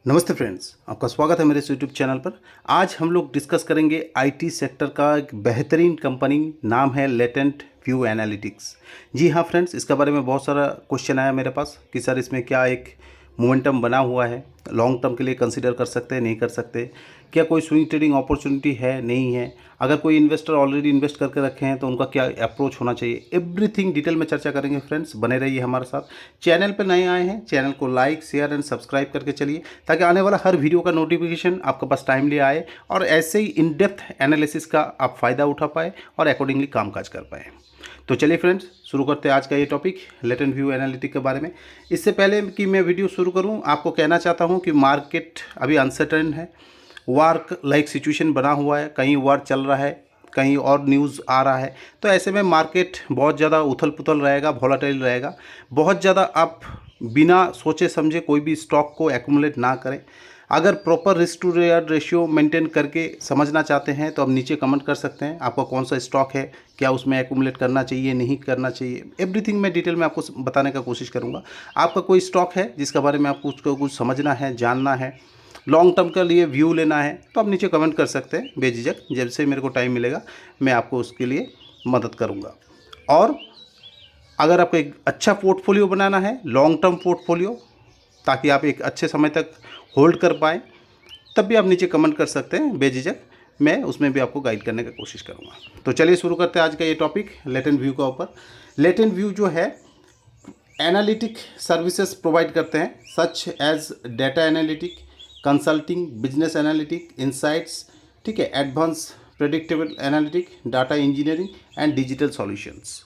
नमस्ते फ्रेंड्स, आपका स्वागत है मेरे इस यूट्यूब चैनल पर। आज हम लोग डिस्कस करेंगे आईटी सेक्टर का एक बेहतरीन कंपनी, नाम है लेटेंट व्यू एनालिटिक्स। जी हाँ फ्रेंड्स, इसके बारे में बहुत सारा क्वेश्चन आया मेरे पास कि सर इसमें क्या एक मोमेंटम बना हुआ है, लॉन्ग टर्म के लिए कंसीडर कर सकते हैं नहीं कर सकते, क्या कोई स्विंग ट्रेडिंग अपॉर्चुनिटी है नहीं है, अगर कोई इन्वेस्टर ऑलरेडी इन्वेस्ट करके रखे हैं तो उनका क्या अप्रोच होना चाहिए, एवरीथिंग डिटेल में चर्चा करेंगे फ्रेंड्स। बने रहिए हमारे साथ। चैनल पर नए आए हैं, चैनल को लाइक शेयर एंड सब्सक्राइब करके चलिए ताकि आने वाला हर वीडियो का नोटिफिकेशन आपके पास टाइमली आए और ऐसे ही इन डेप्थ एनालिसिस का आप फ़ायदा उठा पाए और अकॉर्डिंगली कामकाज कर पाए। तो चलिए फ्रेंड्स, शुरू करते हैं आज का ये टॉपिक लेटेंट व्यू एनालिटिक के बारे में। इससे पहले कि मैं वीडियो शुरू करूं, आपको कहना चाहता हूं कि मार्केट अभी अनसर्टेन है, वार लाइक सिचुएशन बना हुआ है, कहीं वार चल रहा है, कहीं और न्यूज़ आ रहा है। तो ऐसे में मार्केट बहुत ज़्यादा उथल पुथल रहेगा, वॉलेटाइल रहेगा। बहुत ज़्यादा आप बिना सोचे समझे कोई भी स्टॉक को एक्यूमुलेट ना करें। अगर proper risk to reward ratio maintain करके समझना चाहते हैं तो आप नीचे कमेंट कर सकते हैं आपका कौन सा स्टॉक है, क्या उसमें एक्यूमुलेट करना चाहिए नहीं करना चाहिए, एवरीथिंग मैं डिटेल में आपको बताने का कोशिश करूँगा। आपका कोई स्टॉक है जिसके बारे में आपको उसको कुछ समझना है, जानना है, लॉन्ग टर्म के लिए व्यू लेना है, तो आप नीचे कमेंट कर सकते हैं बेझिझक। जब से मेरे को टाइम मिलेगा मैं आपको उसके लिए मदद करूँगा। और अगर आपको एक अच्छा पोर्टफोलियो बनाना है, लॉन्ग टर्म पोर्टफोलियो, ताकि आप एक अच्छे समय तक होल्ड कर पाएँ, तब भी आप नीचे कमेंट कर सकते हैं बेझिझक। मैं उसमें भी आपको गाइड करने की कोशिश करूँगा। तो चलिए शुरू करते हैं आज का ये टॉपिक लेटेंट व्यू का ऊपर। लेटेंट व्यू जो है एनालिटिक सर्विसेज प्रोवाइड करते हैं, such as data analytic, consulting, business analytic, insights, ठीक है, advance predictable analytic, data engineering and digital solutions.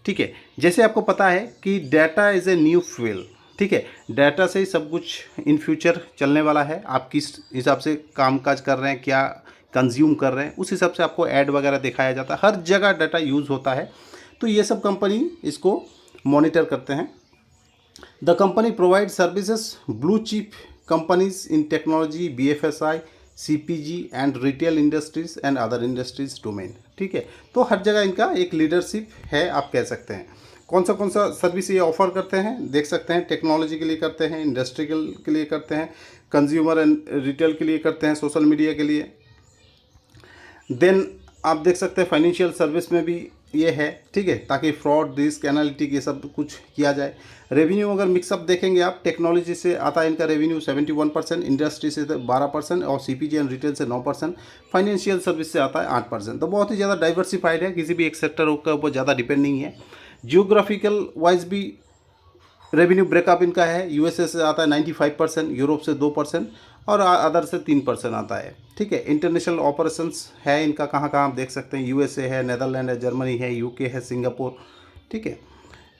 ठीक है, जैसे आपको पता है कि data is a new fuel. ठीक है, डाटा से ही सब कुछ इन फ्यूचर चलने वाला है। आप किस हिसाब से कामकाज कर रहे हैं, क्या कंज्यूम कर रहे हैं, उस हिसाब से आपको ऐड वगैरह दिखाया जाता है। हर जगह डाटा यूज़ होता है, तो ये सब कंपनी इसको मॉनिटर करते हैं। The company provide services blue chip companies in technology, BFSI, CPG and retail industries and other industries domain. ठीक है, तो हर जगह इनका एक लीडरशिप है, आप कह सकते हैं। कौन सा सर्विस ये ऑफर करते हैं देख सकते हैं। टेक्नोलॉजी के लिए करते हैं, इंडस्ट्रियल के लिए करते हैं, कंज्यूमर एंड रिटेल के लिए करते हैं, सोशल मीडिया के लिए। देन आप देख सकते हैं फाइनेंशियल सर्विस में भी ये है। ठीक है, ताकि फ्रॉड, रिस्क एनालिटिक ये सब कुछ किया जाए। रेवेन्यू अगर मिक्सअप देखेंगे आप, टेक्नोलॉजी से आता है इनका रेवेन्यू 71%, इंडस्ट्री से 12% और CPG एंड रिटेल से 9%, फाइनेंशियल सर्विस से आता है 8%। तो बहुत ही ज़्यादा डाइवर्सिफाइड है, किसी भी एक सेक्टर के ऊपर ज़्यादा डिपेंड नहीं है। जियोग्राफिकल वाइज भी रेवेन्यू ब्रेकअप इनका है। USA से आता है 95%, यूरोप से 2% और अदर से 3% आता है। ठीक है, इंटरनेशनल ऑपरेशंस है इनका, कहाँ कहाँ आप देख सकते हैं। USA है, नेदरलैंड है, जर्मनी है, UK है, सिंगापुर। ठीक है,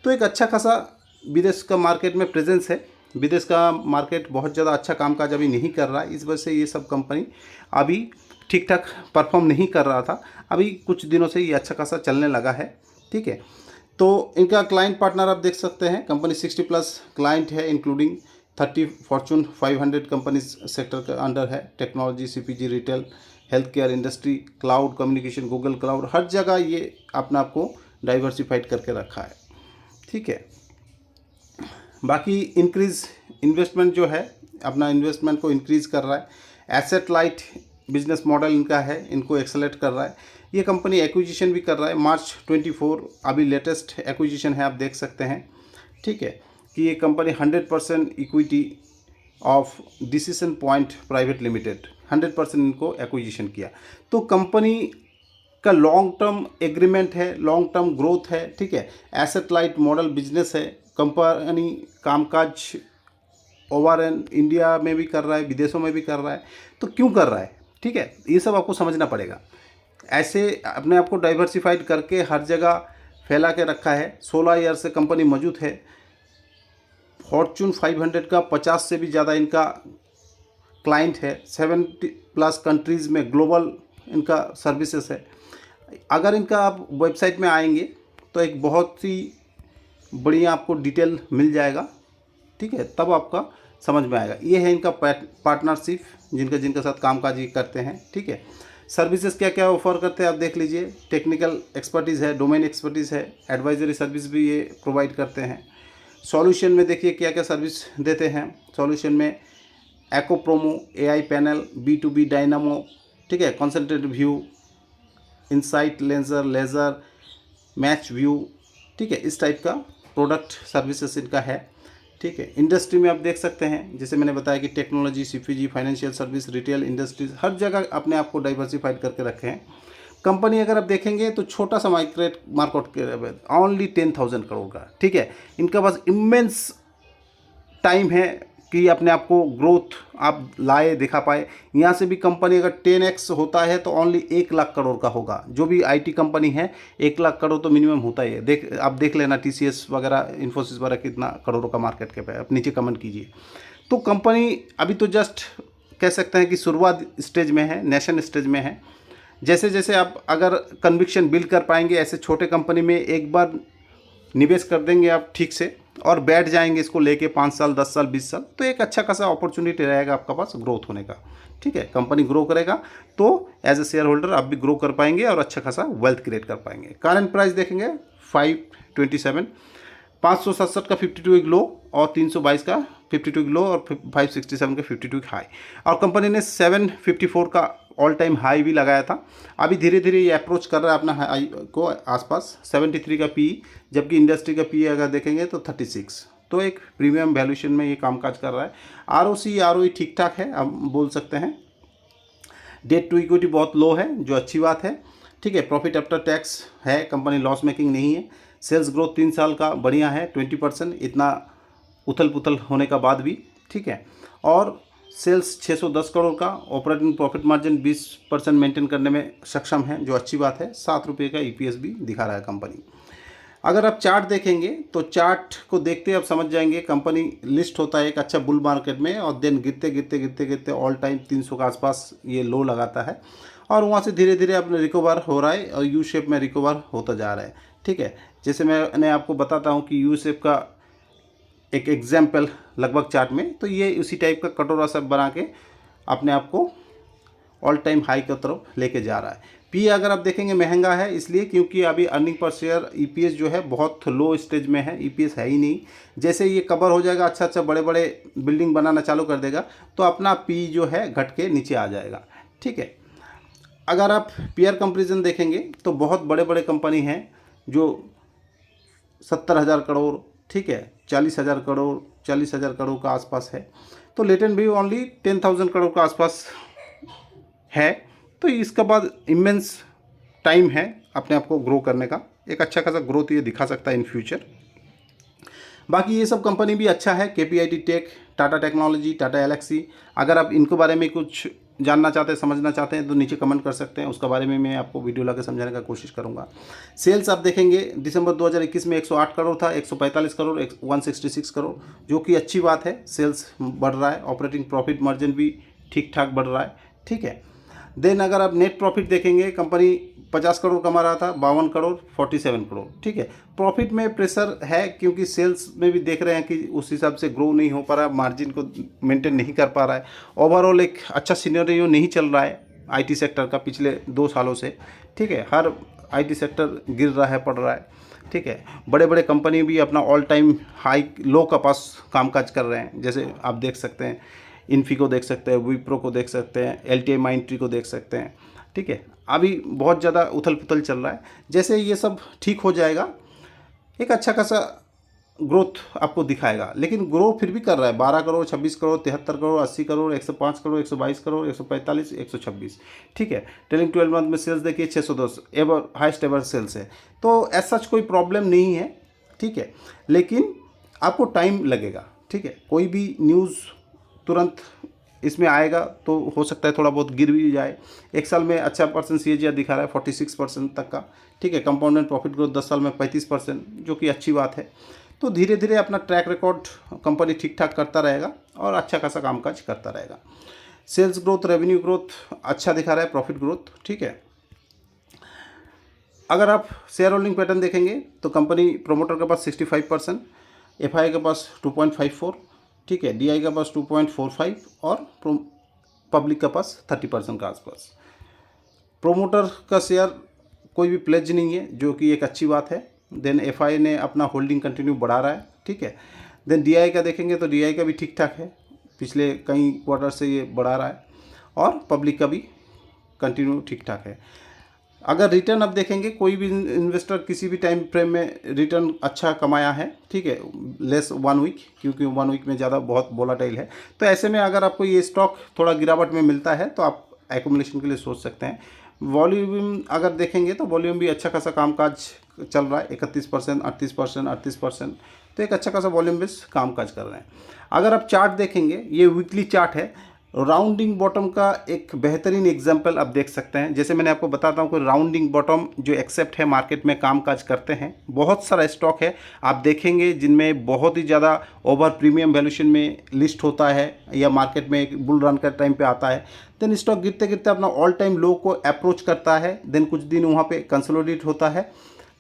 तो एक अच्छा खासा विदेश का मार्केट में प्रेजेंस है। विदेश का मार्केट बहुत ज़्यादा अच्छा कामकाज अभी नहीं कर रहा है, इस वजह से ये सब कंपनी अभी ठीक ठाक परफॉर्म नहीं कर रहा था। अभी कुछ दिनों से ये अच्छा खासा चलने लगा है। ठीक है, तो इनका क्लाइंट पार्टनर आप देख सकते हैं, कंपनी 60+ क्लाइंट है, इंक्लूडिंग 30 फॉर्चून 500 कंपनीज सेक्टर के अंडर है। Technology, CPG, retail, health care industry, cloud communication, Google cloud, हर जगह ये अपना आपको डाइवर्सिफाइड करके रखा है। ठीक है, बाकी इंक्रीज इन्वेस्टमेंट जो है, अपना इन्वेस्टमेंट को इंक्रीज़ कर रहा है। एसेट लाइट बिजनेस मॉडल इनका है, इनको एक्सेलेट कर रहा है। ये कंपनी एक्विजिशन भी कर रहा है। मार्च 24 अभी लेटेस्ट एक्विजिशन है, आप देख सकते हैं। ठीक है, कि ये company 100% equity of decision point private limited, 100% इनको एक्विजिशन किया। तो कंपनी का लॉन्ग टर्म एग्रीमेंट है, लॉन्ग टर्म ग्रोथ है। ठीक है, एसेट लाइट मॉडल बिजनेस है। कंपनी कामकाज ओवर एंड इंडिया में भी कर रहा है, विदेशों में भी कर रहा है। तो क्यों कर रहा है? ठीक है, ये सब आपको समझना पड़ेगा। ऐसे अपने आप को डाइवर्सिफाइड करके हर जगह फैला के रखा है। 16 ईयर से कंपनी मौजूद है। फॉर्चून 500 का 50 से भी ज़्यादा इनका क्लाइंट है। 70+ कंट्रीज़ में ग्लोबल इनका सर्विसेज है। अगर इनका आप वेबसाइट में आएंगे तो एक बहुत ही बढ़िया आपको डिटेल मिल जाएगा। ठीक है, तब आपका समझ में आएगा। ये है इनका पार्टनरशिप, जिनके साथ कामकाज ये करते हैं। ठीक है, सर्विसेज क्या क्या ऑफर करते हैं आप देख लीजिए। टेक्निकल एक्सपर्टीज़ है, डोमेन एक्सपर्टीज़ है, एडवाइजरी सर्विस भी ये प्रोवाइड करते हैं। सॉल्यूशन में देखिए क्या क्या सर्विस देते हैं। सॉल्यूशन में echo promo, AI panel, B2B dynamo, ठीक है, concentrated view, insight ledger, match view, ठीक है, इस टाइप का प्रोडक्ट सर्विसेज इनका है, ठीक है। इंडस्ट्री में आप देख सकते हैं, जैसे मैंने बताया कि technology, CPG, financial service, retail, industries, हर जगह अपने आप को डाइवर्सिफाइड करके रखे हैं। कंपनी अगर आप देखेंगे तो छोटा सा मार्केट के ओनली 10,000 करोड़ का, ठीक है। इनका पास इमेंस टाइम है कि अपने आप को ग्रोथ आप लाए, दिखा पाए। यहाँ से भी कंपनी अगर 10x होता है तो ओनली 1 लाख करोड़ का होगा। जो भी IT कंपनी है 1 लाख करोड़ तो मिनिमम होता ही है। आप देख लेना TCS वगैरह, इन्फोसिस वगैरह कितना करोड़ों का मार्केट कैप है, आप नीचे कमेंट कीजिए। तो कंपनी अभी तो जस्ट कह सकते हैं कि शुरुआत स्टेज में है, नेशन स्टेज में है। जैसे जैसे आप अगर कन्विक्शन बिल्ड कर पाएंगे, ऐसे छोटे कंपनी में एक बार निवेश कर देंगे आप ठीक से और बैठ जाएंगे इसको लेके 5 साल, 10 साल, 20 साल, तो एक अच्छा खासा अपॉर्चुनिटी रहेगा आपका पास ग्रोथ होने का, ठीक है। कंपनी ग्रो करेगा तो एज ए शेयर होल्डर आप भी ग्रो कर पाएंगे और अच्छा खासा वेल्थ क्रिएट कर पाएंगे। करंट प्राइस देखेंगे 527, 567 का 52 वीक लो और 322 का 52 वीक लो और 567 का 52 वीक हाई, और कंपनी ने 754 का ऑल टाइम हाई भी लगाया था। अभी धीरे धीरे ये अप्रोच कर रहा है अपना हाई को आसपास 73 का PE, जबकि इंडस्ट्री का PE अगर देखेंगे तो 36, तो एक प्रीमियम वैल्यूएशन में ये कामकाज कर रहा है। ROC ROE ठीक ठाक है, हम बोल सकते हैं। डेट टू इक्विटी बहुत लो है, जो अच्छी बात है, ठीक है। प्रॉफिट आफ्टर टैक्स है, कंपनी लॉस मेकिंग नहीं है। सेल्स ग्रोथ 3 साल का बढ़िया है, 20%, इतना उथल पुथल होने का बाद भी, ठीक है। और सेल्स 610 करोड़ का, ऑपरेटिंग प्रॉफिट मार्जिन 20% मेंटेन करने में सक्षम है, जो अच्छी बात है। 7 रुपये का EPS भी दिखा रहा है कंपनी। अगर आप चार्ट देखेंगे तो चार्ट को देखते आप समझ जाएंगे, कंपनी लिस्ट होता है एक अच्छा बुल मार्केट में और देन गिरते गिरते गिरते गिरते ऑल टाइम 300 के आसपास ये लो लगाता है और वहाँ से धीरे धीरे अपने रिकवर हो रहा है और यू शेप में रिकवर होता जा रहा है, ठीक है। जैसे मैंने आपको बताता हूँ कि यू शेप का एक एग्जाम्पल लगभग चार्ट में, तो ये उसी टाइप का कटोरा सब बना के अपने आप को ऑल टाइम हाई की तरफ लेके जा रहा है। PE अगर आप देखेंगे महंगा है, इसलिए क्योंकि अभी अर्निंग पर शेयर EPS जो है बहुत लो स्टेज में है, EPS है ही नहीं। जैसे ये कवर हो जाएगा, अच्छा अच्छा बड़े बड़े बिल्डिंग बनाना चालू कर देगा तो अपना PE जो है घट के नीचे आ जाएगा, ठीक है। अगर आप पीयर कंपेरिजन देखेंगे तो बहुत बड़े बड़े कंपनी हैं जो 70,000 करोड़, ठीक है, 40,000 करोड़, 40,000 करोड़ का आसपास है, तो लेटेंट भी ओनली 10,000 करोड़ का आसपास है। तो इसका बाद इमेंस टाइम है अपने आप को ग्रो करने का, एक अच्छा खासा ग्रोथ ये दिखा सकता है इन फ्यूचर। बाकी ये सब कंपनी भी अच्छा है, KPIT tech, Tata technology, Tata Elxsi। अगर आप इनको बारे में कुछ जानना चाहते हैं, समझना चाहते हैं तो नीचे कमेंट कर सकते हैं, उसका बारे में मैं आपको वीडियो लाकर समझाने का कोशिश करूंगा। सेल्स आप देखेंगे दिसंबर 2021 में 108 करोड़ था, 145 करोड़, 166 करोड़, जो कि अच्छी बात है, सेल्स बढ़ रहा है। ऑपरेटिंग प्रॉफिट मार्जिन भी ठीक ठाक बढ़ रहा है, ठीक है। देन अगर आप नेट प्रॉफिट देखेंगे, कंपनी 50 करोड़ कमा रहा था, 52 करोड़, 47 करोड़, ठीक है। प्रॉफिट में प्रेशर है क्योंकि सेल्स में भी देख रहे हैं कि उस हिसाब से ग्रो नहीं हो पा रहा है, मार्जिन को मेंटेन नहीं कर पा रहा है। ओवरऑल एक अच्छा सिनेरियो नहीं चल रहा है IT सेक्टर का पिछले 2 सालों से, ठीक है। हर IT सेक्टर गिर रहा है, पड़ रहा है, ठीक है। बड़े बड़े कंपनी भी अपना ऑल टाइम हाई लो का पास कामकाज कर रहे हैं, जैसे आप देख सकते हैं इन्फी को देख सकते हैं, विप्रो को देख सकते हैं, LTI माइंट्री को देख सकते हैं, ठीक है। अभी बहुत ज़्यादा उथल पुथल चल रहा है। जैसे ये सब ठीक हो जाएगा, एक अच्छा खासा ग्रोथ आपको दिखाएगा, लेकिन ग्रो फिर भी कर रहा है। 12 करोड़, 26 करोड़, 73 करोड़, 80 करोड़, 105 करोड़, 122 करोड़, 145, 126, ठीक है। ट्रेलिंग 12 मंथ में सेल्स देखिए 610, एवर हाइस्ट एवर सेल्स है। तो ऐसा कोई प्रॉब्लम नहीं है, ठीक है, लेकिन आपको टाइम लगेगा, ठीक है। कोई भी न्यूज़ तुरंत इसमें आएगा तो हो सकता है थोड़ा बहुत गिर भी जाए। एक साल में अच्छा परसेंट CAGR दिखा रहा है 46% तक का, ठीक है। कंपाउंडेड प्रॉफिट ग्रोथ 10 साल में 35%, जो कि अच्छी बात है। तो धीरे धीरे अपना ट्रैक रिकॉर्ड कंपनी ठीक ठाक करता रहेगा और अच्छा खासा कामकाज करता रहेगा। सेल्स ग्रोथ, रेवेन्यू ग्रोथ अच्छा दिखा रहा है, प्रॉफिट ग्रोथ, ठीक है। अगर आप शेयर होल्डिंग पैटर्न देखेंगे तो कंपनी प्रोमोटर के पास 65%, FI के पास 2.54, ठीक है, DI का पास 2.45 और पब्लिक का पास 30% का आसपास। प्रोमोटर का शेयर कोई भी प्लेज नहीं है, जो कि एक अच्छी बात है। देन FI ने अपना होल्डिंग कंटिन्यू बढ़ा रहा है, ठीक है। देन DI का देखेंगे तो DI का भी ठीक ठाक है, पिछले कई क्वार्टर से ये बढ़ा रहा है और पब्लिक का भी कंटिन्यू ठीक ठाक है। अगर रिटर्न अब देखेंगे, कोई भी इन्वेस्टर किसी भी टाइम फ्रेम में रिटर्न अच्छा कमाया है, ठीक है, लेस 1 वीक, क्योंकि 1 वीक में ज़्यादा बहुत वोलाटाइल है। तो ऐसे में अगर आपको ये स्टॉक थोड़ा गिरावट में मिलता है तो आप एक्यूमुलेशन के लिए सोच सकते हैं। वॉल्यूम अगर देखेंगे तो वॉल्यूम भी अच्छा खासा कामकाज चल रहा है, 31%, 38%, 38%, तो एक अच्छा खासा वॉल्यूम बेस कामकाज कर रहे हैं। अगर आप चार्ट देखेंगे, ये वीकली चार्ट है, राउंडिंग बॉटम का एक बेहतरीन एग्जांपल आप देख सकते हैं। जैसे मैंने आपको बताता हूँ कि राउंडिंग बॉटम जो एक्सेप्ट है मार्केट में कामकाज करते हैं, बहुत सारा स्टॉक है आप देखेंगे जिनमें बहुत ही ज़्यादा ओवर प्रीमियम वैल्यूशन में लिस्ट होता है या मार्केट में एक बुल रन का टाइम पे आता है, देन स्टॉक गिरते गिरते अपना ऑल टाइम लो को अप्रोच करता है, देन कुछ दिन वहाँ पे कंसोलिडेट होता है,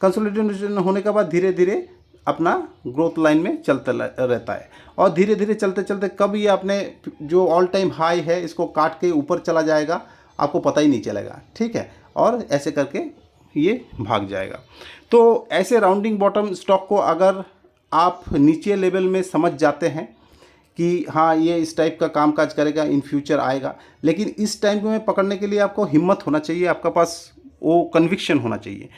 कंसोलिडेशन होने के बाद धीरे धीरे अपना ग्रोथ लाइन में चलता रहता है और धीरे धीरे चलते चलते कब ये अपने जो ऑल टाइम हाई है इसको काट के ऊपर चला जाएगा आपको पता ही नहीं चलेगा, ठीक है, और ऐसे करके ये भाग जाएगा। तो ऐसे राउंडिंग बॉटम स्टॉक को अगर आप नीचे लेवल में समझ जाते हैं कि हाँ ये इस टाइप का कामकाज करेगा, इन फ्यूचर आएगा, लेकिन इस टाइम में पकड़ने के लिए आपको हिम्मत होना चाहिए, आपका पास वो कन्विक्शन होना चाहिए।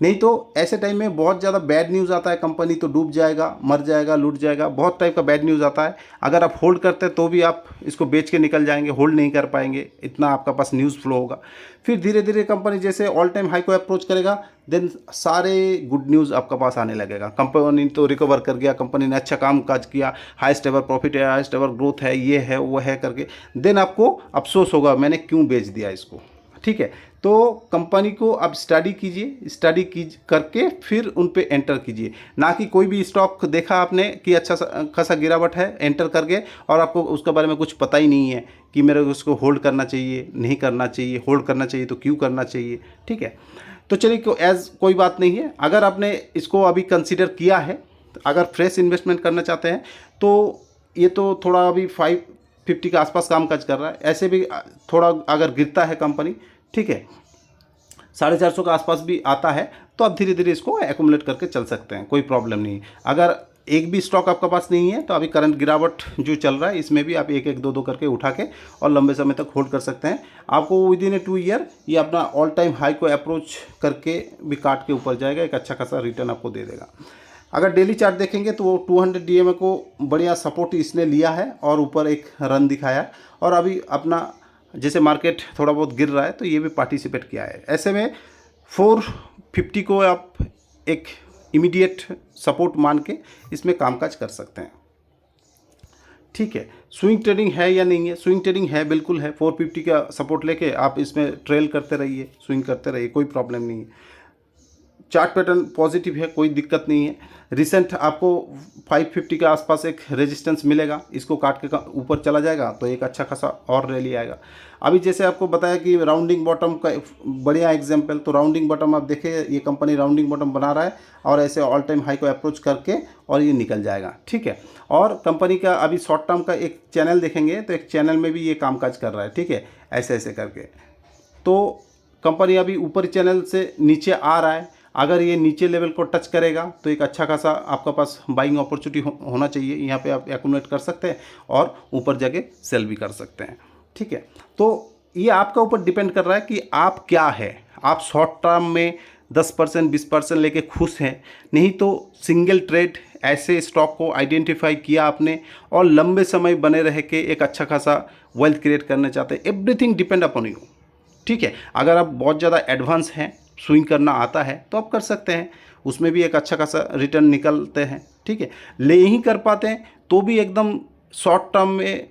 नहीं तो ऐसे टाइम में बहुत ज़्यादा बैड न्यूज़ आता है, कंपनी तो डूब जाएगा, मर जाएगा, लूट जाएगा, बहुत टाइप का बैड न्यूज़ आता है। अगर आप होल्ड करते हैं तो भी आप इसको बेच के निकल जाएंगे, होल्ड नहीं कर पाएंगे, इतना आपका पास न्यूज़ फ्लो होगा। फिर धीरे धीरे कंपनी जैसे ऑल टाइम हाई को अप्रोच करेगा, देन सारे गुड न्यूज़ आपका पास आने लगेगा। कंपनी तो रिकवर कर गया, कंपनी ने अच्छा काम काज किया, हाईएस्ट एवर प्रॉफिट है, हाईएस्ट एवर ग्रोथ है, ये है वो है करके, देन आपको अफसोस होगा मैंने क्यों बेच दिया इसको, ठीक है। तो कंपनी को आप स्टडी कीजिए, स्टडी करके फिर उन पे एंटर कीजिए, ना कि कोई भी स्टॉक देखा आपने कि अच्छा खासा गिरावट है, एंटर करके और आपको उसके बारे में कुछ पता ही नहीं है कि मेरे को उसको होल्ड करना चाहिए, नहीं करना चाहिए, होल्ड करना चाहिए तो क्यों करना चाहिए, ठीक है। तो चलिए कोई बात नहीं है। अगर आपने इसको अभी कंसिडर किया है, अगर फ्रेश इन्वेस्टमेंट करना चाहते हैं तो ये तो थोड़ा अभी 550 के आसपास कामकाज कर रहा है, ऐसे भी थोड़ा अगर गिरता है कंपनी, ठीक है, 450 के आसपास भी आता है, तो आप धीरे धीरे इसको एक्यूमुलेट करके चल सकते हैं, कोई प्रॉब्लम नहीं। अगर एक भी स्टॉक आपका पास नहीं है तो अभी करंट गिरावट जो चल रहा है इसमें भी आप एक एक दो दो करके उठा के और लंबे समय तक होल्ड कर सकते हैं। आपको विद इन 2 ईयर ये अपना ऑल टाइम हाई को अप्रोच करके भी काट के ऊपर जाएगा, एक अच्छा खासा रिटर्न आपको दे देगा। अगर डेली चार्ट देखेंगे तो वो 200 DMA को बढ़िया सपोर्ट इसने लिया है और ऊपर एक रन दिखाया, और अभी अपना जैसे मार्केट थोड़ा बहुत गिर रहा है तो ये भी पार्टिसिपेट किया है। ऐसे में 450 को आप एक इमीडिएट सपोर्ट मान के इसमें कामकाज कर सकते हैं, ठीक है। स्विंग ट्रेडिंग है या नहीं है? स्विंग ट्रेडिंग है, बिल्कुल है। 450 का सपोर्ट लेके आप इसमें ट्रेल करते रहिए, स्विंग करते रहिए, कोई प्रॉब्लम नहीं है। चार्ट पैटर्न पॉजिटिव है, कोई दिक्कत नहीं है। रिसेंट आपको 550 के आसपास एक रेजिस्टेंस मिलेगा, इसको काट के ऊपर चला जाएगा तो एक अच्छा खासा और रैली आएगा। अभी जैसे आपको बताया कि राउंडिंग बॉटम का बढ़िया एग्जांपल, तो राउंडिंग बॉटम आप देखिए, ये कंपनी राउंडिंग बॉटम बना रहा है और ऐसे ऑल टाइम हाई को अप्रोच करके और ये निकल जाएगा, ठीक है। और कंपनी का अभी शॉर्ट टर्म का एक चैनल देखेंगे तो एक चैनल में भी ये कामकाज कर रहा है, ठीक है, ऐसे ऐसे करके। तो कंपनी अभी ऊपर चैनल से नीचे आ रहा है, अगर ये नीचे लेवल को टच करेगा तो एक अच्छा खासा आपका पास बाइंग अपॉर्चुनिटी होना चाहिए, यहाँ पे आप एक्यूमुलेट कर सकते हैं और ऊपर जाके सेल भी कर सकते हैं, ठीक है। तो ये आपका ऊपर डिपेंड कर रहा है कि आप क्या है, आप शॉर्ट टर्म में 10% 20% लेके खुश हैं, नहीं तो सिंगल ट्रेड ऐसे स्टॉक को आइडेंटिफाई किया आपने और लंबे समय बने रह के एक अच्छा खासा वेल्थ क्रिएट करना चाहते हैं। एवरीथिंग डिपेंड अपॉन यू, ठीक है। अगर आप बहुत ज़्यादा एडवांस हैं, स्विंग करना आता है तो आप कर सकते हैं, उसमें भी एक अच्छा खासा रिटर्न निकलते हैं, ठीक है। ले ही कर पाते हैं तो भी एकदम शॉर्ट टर्म में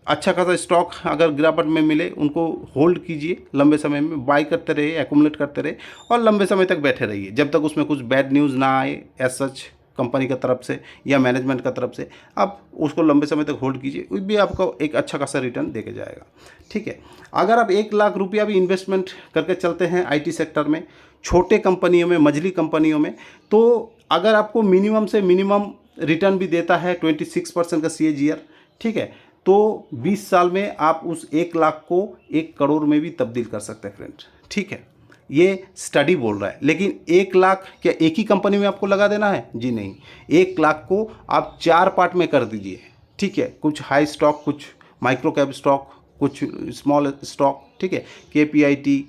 अच्छा खासा स्टॉक अगर गिरावट में मिले उनको होल्ड कीजिए, लंबे समय में बाई करते रहिए, एक्यूमुलेट करते रहिए और लंबे समय तक बैठे रहिए जब तक उसमें कुछ बैड न्यूज़ ना आए एज सच कंपनी की तरफ से या मैनेजमेंट की तरफ से। आप उसको लंबे समय तक होल्ड कीजिए, वो भी आपको एक अच्छा खासा रिटर्न देके जाएगा, ठीक है। अगर आप 1 लाख रुपया भी इन्वेस्टमेंट करके चलते हैं आईटी सेक्टर में, छोटे कंपनियों में, मझली कंपनियों में, तो अगर आपको मिनिमम से मिनिमम रिटर्न भी देता है 26% का CAGR, ठीक है, तो 20 साल में आप उस 1 लाख को 1 करोड़ में भी तब्दील कर सकते हैं फ्रेंड्स, ठीक है। ये स्टडी बोल रहा है, लेकिन 1 लाख क्या एक ही कंपनी में आपको लगा देना है? जी नहीं, 1 लाख को आप 4 पार्ट में कर दीजिए, ठीक है, कुछ हाई स्टॉक, कुछ माइक्रो कैप स्टॉक, कुछ स्मॉल स्टॉक, ठीक है, KPIT,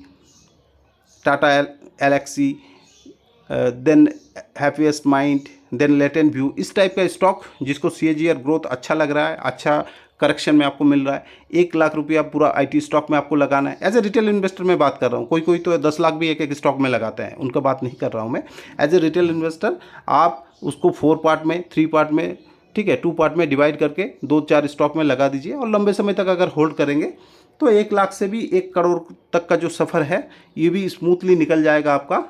Tata Elxsi, then Happiest Mind, then Latent View, इस टाइप का स्टॉक जिसको CAGR ग्रोथ अच्छा लग रहा है, अच्छा करेक्शन में आपको मिल रहा है, 1 लाख रुपया पूरा IT स्टॉक में आपको लगाना है। एज ए रिटेल इन्वेस्टर मैं बात कर रहा हूँ, कोई कोई तो 10 लाख भी एक एक स्टॉक में लगाते हैं, उनका बात नहीं कर रहा हूँ मैं। एज ए रिटेल इन्वेस्टर आप उसको 4 पार्ट में, 3 पार्ट में, ठीक है, 2 पार्ट में डिवाइड करके 2-4 स्टॉक में लगा दीजिए और लंबे समय तक अगर होल्ड करेंगे तो 1 लाख से भी 1 करोड़ तक का जो सफ़र है ये भी स्मूथली निकल जाएगा आपका।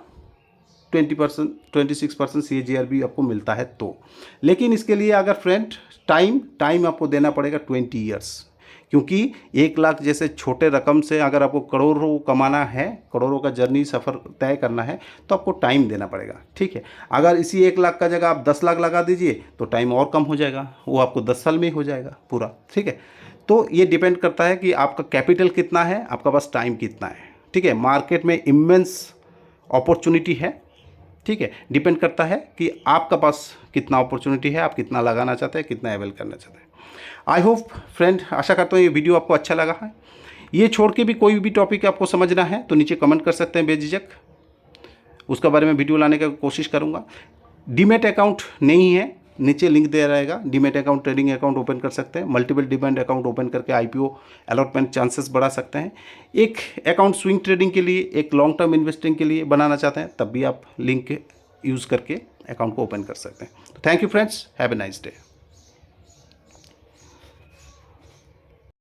20%, 26% CAGR भी आपको मिलता है तो। लेकिन इसके लिए अगर फ्रेंड टाइम आपको देना पड़ेगा 20 ईयर्स, क्योंकि 1 लाख जैसे छोटे रकम से अगर आपको करोड़ों कमाना है, करोड़ों का जर्नी सफ़र तय करना है तो आपको टाइम देना पड़ेगा, ठीक है। अगर इसी 1 लाख का जगह आप 10 लाख लगा दीजिए तो टाइम और कम हो जाएगा, वो आपको 10 साल में ही हो जाएगा पूरा, ठीक है। तो ये डिपेंड करता है कि आपका कैपिटल कितना है, आपका पास टाइम कितना है, ठीक है। मार्केट में इमेंस अपॉर्चुनिटी है, ठीक है, डिपेंड करता है कि आपका पास कितना अपॉर्चुनिटी है, आप कितना लगाना चाहते हैं, कितना अवेल करना चाहते हैं। आई होप फ्रेंड, आशा करता हूँ ये वीडियो आपको अच्छा लगा है। ये छोड़ के भी कोई भी टॉपिक आपको समझना है तो नीचे कमेंट कर सकते हैं बेझिझक, उसका बारे में वीडियो लाने का कोशिश करूँगा। डीमैट अकाउंट नहीं है, नीचे लिंक दे रहेगा, demat account, trading account open कर सकते हैं, मल्टीपल डीमैट अकाउंट ओपन करके IPO अलॉटमेंट चांसेस बढ़ा सकते हैं। एक अकाउंट स्विंग ट्रेडिंग के लिए, एक लॉन्ग टर्म इन्वेस्टिंग के लिए बनाना चाहते हैं तब भी आप लिंक यूज़ करके अकाउंट को ओपन कर सकते हैं। तो thank you friends, have a nice day.